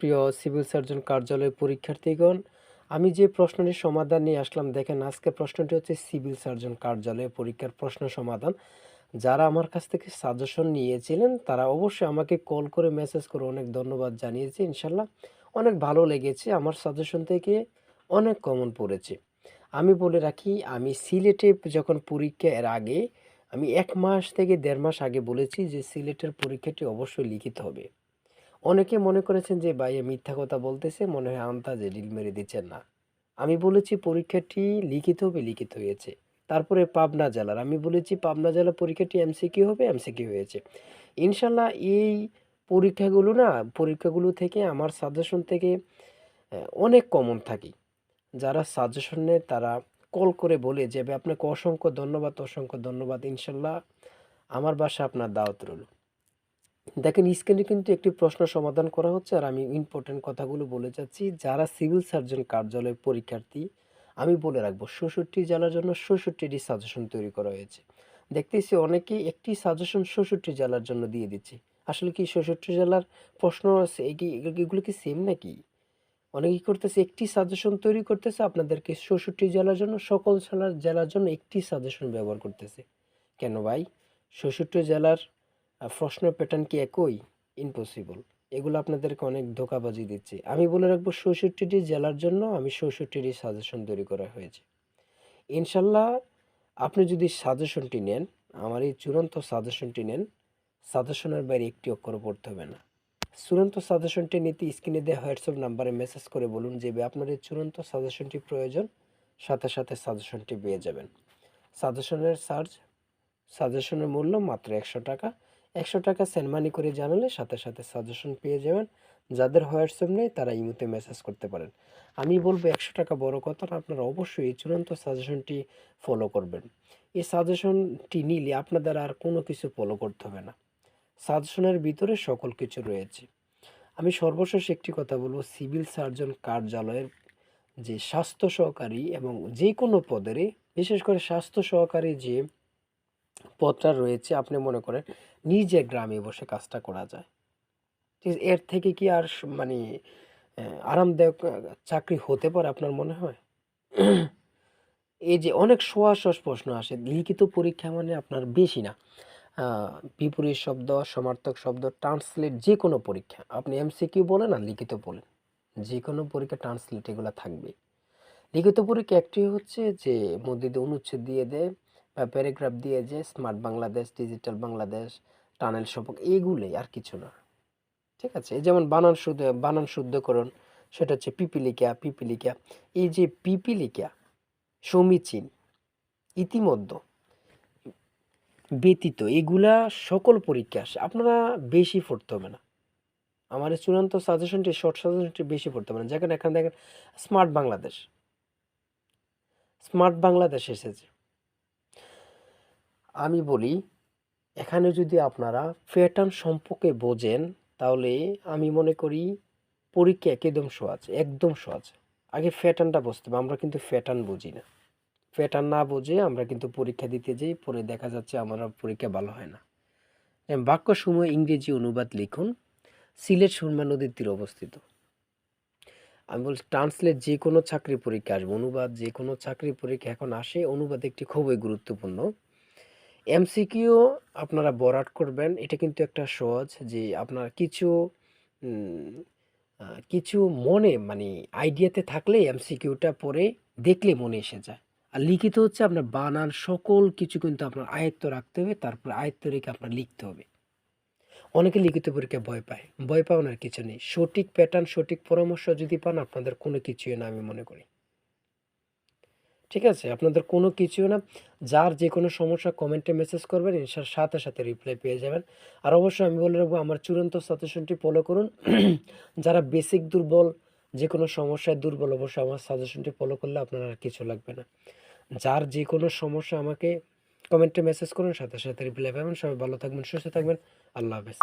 প্রিয় civil surgeon কার্যালয়ের পরীক্ষার্থীগণ, আমি যে প্রশ্নটির সমাধান নিয়ে আসলাম, দেখেন আজকের প্রশ্নটি হচ্ছে সিভিল সার্জন কার্যালয়ে পরীক্ষার প্রশ্ন সমাধান। যারা আমার কাছ থেকে সাজেশন নিয়েছিলেন তারা অবশ্যই আমাকে কল করে মেসেজ করে অনেক ধন্যবাদ জানিয়েছে। ইনশাল্লাহ অনেক ভালো লেগেছে, আমার সাজেশন থেকে অনেক কমন পড়েছে। আমি বলে রাখি, আমি সিলেটে যখন পরীক্ষা এর আগে আমি 1 মাস থেকে 1.5 মাস আগে বলেছি যে সিলেটের পরীক্ষাটি অবশ্যই লিখিত হবে। অনেকে মনে করেছেন যে ভাইয়া মিথ্যা কথা বলতেছে, মনে হয় আন্তাজে ডিল মেরে দিচ্ছেন। না, আমি বলেছি পরীক্ষাটি লিখিত হবে, লিখিত হয়েছে। তারপরে পাবনা জেলার আমি বলেছি পাবনা জেলা পরীক্ষাটি এমসিকিউ হবে, এমসিকিউ হয়েছে। ইনশাল্লাহ এই পরীক্ষাগুলো না, পরীক্ষাগুলো থেকে আমার সাজেশন থেকে অনেক কমন থাকি। যারা সাজেশন নেয় তারা কল করে বলে যে ভাই আপনাকে অসংখ্য ধন্যবাদ, অসংখ্য ধন্যবাদ। ইনশাল্লাহ আমার বাসা আপনার দাওয়াত রইল। দেখেন স্ক্রিনে কিন্তু একটি প্রশ্ন সমাধান করা হচ্ছে আর আমি ইম্পর্টেন্ট কথাগুলো বলে যাচ্ছি। যারা সিভিল সার্জন কার্যালয়ের পরীক্ষার্থী, আমি বলে রাখবো 66 জেলার জন্য 66টি সাজেশন তৈরি করা হয়েছে। দেখতেছি অনেকেই একটি সাজেশন 66 জেলার জন্য দিয়ে দিচ্ছে। আসলে কি 66 জেলার প্রশ্ন আছে এগুলো কি সেম নাকি? অনেকে কি করতেছে, একটি সাজেশন তৈরি করতেছে আপনাদেরকে 66 জেলার জন্য, সকল জেলার জন্য একটি সাজেশন ব্যবহার করতেছে। কেন ভাই? 66 জেলার প্রশ্ন প্যাটার্ন কি একই? ইম্পসিবল। এগুলো আপনাদেরকে অনেক ধোঁকাবাজি দিচ্ছে। আমি বলে রাখবো 66টি জেলার জন্য আমি 66টি সাজেশন তৈরি করা হয়েছে। ইনশাল্লাহ আপনি যদি সাজেশনটি নেন, আমার এই চূড়ান্ত সাজেশনটি নেন, সাজেশনের বাইরে একটি অক্ষরও পড়তে হবে না। চূড়ান্ত সাজেশনটি নিতে স্ক্রিনে দেওয়া হোয়াটসঅ্যাপ নাম্বারে মেসেজ করে বলুন যে ভাই আপনার এই চূড়ান্ত সাজেশনটি প্রয়োজন, সাথে সাথে সাজেশনটি পেয়ে যাবেন। সাজেশনের সাজেশনের মূল্য মাত্র 100 টাকা। 100 টাকা সেন্ড মানি করে জানালে সাথে সাথে সাজেশন পেয়ে যাবেন। যাদের হোয়াটসঅ্যাপ নেই তারা ইমোতে মেসেজ করতে পারেন। আমি বলবো 100 টাকা বড় কথা না, আপনারা অবশ্যই এই চূড়ান্ত সাজেশনটি ফলো করবেন। এই সাজেশনটি নিলে আপনাদের আর কোনো কিছু ফলো করতে হবে না। সাজেশনের ভিতরে সকল কিছু রয়েছে। আমি সর্বশেষ একটি কথা বলবো, সিভিল সার্জন কার্যালয়ের যে স্বাস্থ্য সহকারী এবং যে কোনো পদেরই, বিশেষ করে স্বাস্থ্য সহকারী যে পদটা রয়েছে, আপনি মনে করেন নিজে গ্রামে বসে কাজটা করা যায়। ঠিক আছে? এর থেকে কি আর মানে আরামদায়ক চাকরি হতে পারে আপনার মনে হয়? এই যে অনেক সহজ প্রশ্ন আসে লিখিত পরীক্ষা, মানে আপনার বেশি না, বিপরীত শব্দ, সমার্থক শব্দ, ট্রান্সলেট, যে কোনো পরীক্ষা আপনি এমসিকিউ বলেন আর লিখিত বলেন, যে কোনো পরীক্ষা ট্রান্সলেট এগুলো থাকবে। লিখিত পরীক্ষা একটি হচ্ছে যে মধ্যে দিয়ে অনুচ্ছেদ দিয়ে দেয় বা প্যারাগ্রাফ দিয়ে যে smart Bangladesh, digital Bangladesh, tunnel সপক, এগুলোই, আর কিছু না। ঠিক আছে? এই যেমন বানান শুদ্ধকরণ, সেটা হচ্ছে পিপিলিকা, পিপিলিকা। এই যে পিপিলিকা, সমীচীন, ইতিমধ্যে, ব্যতীত, এগুলা সকল পরীক্ষা আসে। আপনারা বেশি পড়তে হবে না। আমার এই চূড়ান্ত সাজেশনটি, শর্ট সাজেশনটি বেশি পড়তে হবে না। যেখানে এখানে দেখেন স্মার্ট বাংলাদেশ, স্মার্ট বাংলাদেশ এসেছে। আমি বলি, এখানে যদি আপনারা প্যাটার্ন সম্পর্কে বোঝেন, তাহলে আমি মনে করি পরীক্ষা একদম সহজ, একদম সহজ। আগে প্যাটার্নটা বুঝতে হবে, আমরা কিন্তু প্যাটার্ন বুঝি না। প্যাটার্ন না বুঝে আমরা কিন্তু পরীক্ষা দিতে যাই, পরে দেখা যাচ্ছে আমার পরীক্ষা ভালো হয় না। বাক্যসমূহ ইংরেজি অনুবাদ লিখুন। সিলেট সুরমা নদীর তীরে অবস্থিত। আমি বলছি ট্রান্সলেট, যে কোনো চাকরি পরীক্ষা আসবে, অনুবাদ যে কোনো চাকরি পরীক্ষা এখন আসে, অনুবাদ একটি খুবই গুরুত্বপূর্ণ। এমসিকিউ আপনারা বরাট করবেন, এটা কিন্তু একটা সহজ, যে আপনার কিছু উম, কিছু মনে মানে আইডিয়াতে থাকলে এমসিকিউটা পরে দেখলে মনে এসে যায়। আর লিখিত হচ্ছে আপনার বানান সকল কিছু কিন্তু আপনার আয়ত্ত রাখতে হবে, তারপর আয়ত্ত রেখে আপনার লিখতে হবে। অনেকে লিখিত পরীক্ষায় ভয় পায়, ভয় পাওয়ার কিছু নেই। সঠিক প্যাটার্ন, সঠিক পরামর্শ যদি পান, আপনাদের কোনো কিছুই না আমি মনে করি। ঠিক আছে? আপনাদের কোনো কিছুই না। যার যে কোনো সমস্যা কমেন্টে মেসেজ করবেন, ইনশার সাথে সাথে রিপ্লাই পেয়ে যাবেন। আর অবশ্যই আমি বলে রাখবো, আমার চূড়ান্ত সাজেশনটি ফলো করুন। যারা বেসিক দুর্বল, যে কোনো সমস্যায় দুর্বল, অবশ্যই আমার সাজেশনটি ফলো করলে আপনার আর কিছু লাগবে না। যার যে কোনো সমস্যা আমাকে কমেন্টে মেসেজ করুন, সাথে সাথে রিপ্লাই পাবেন। সবাই ভালো থাকবেন, সুস্থ থাকবেন। আল্লাহ হাফেজ।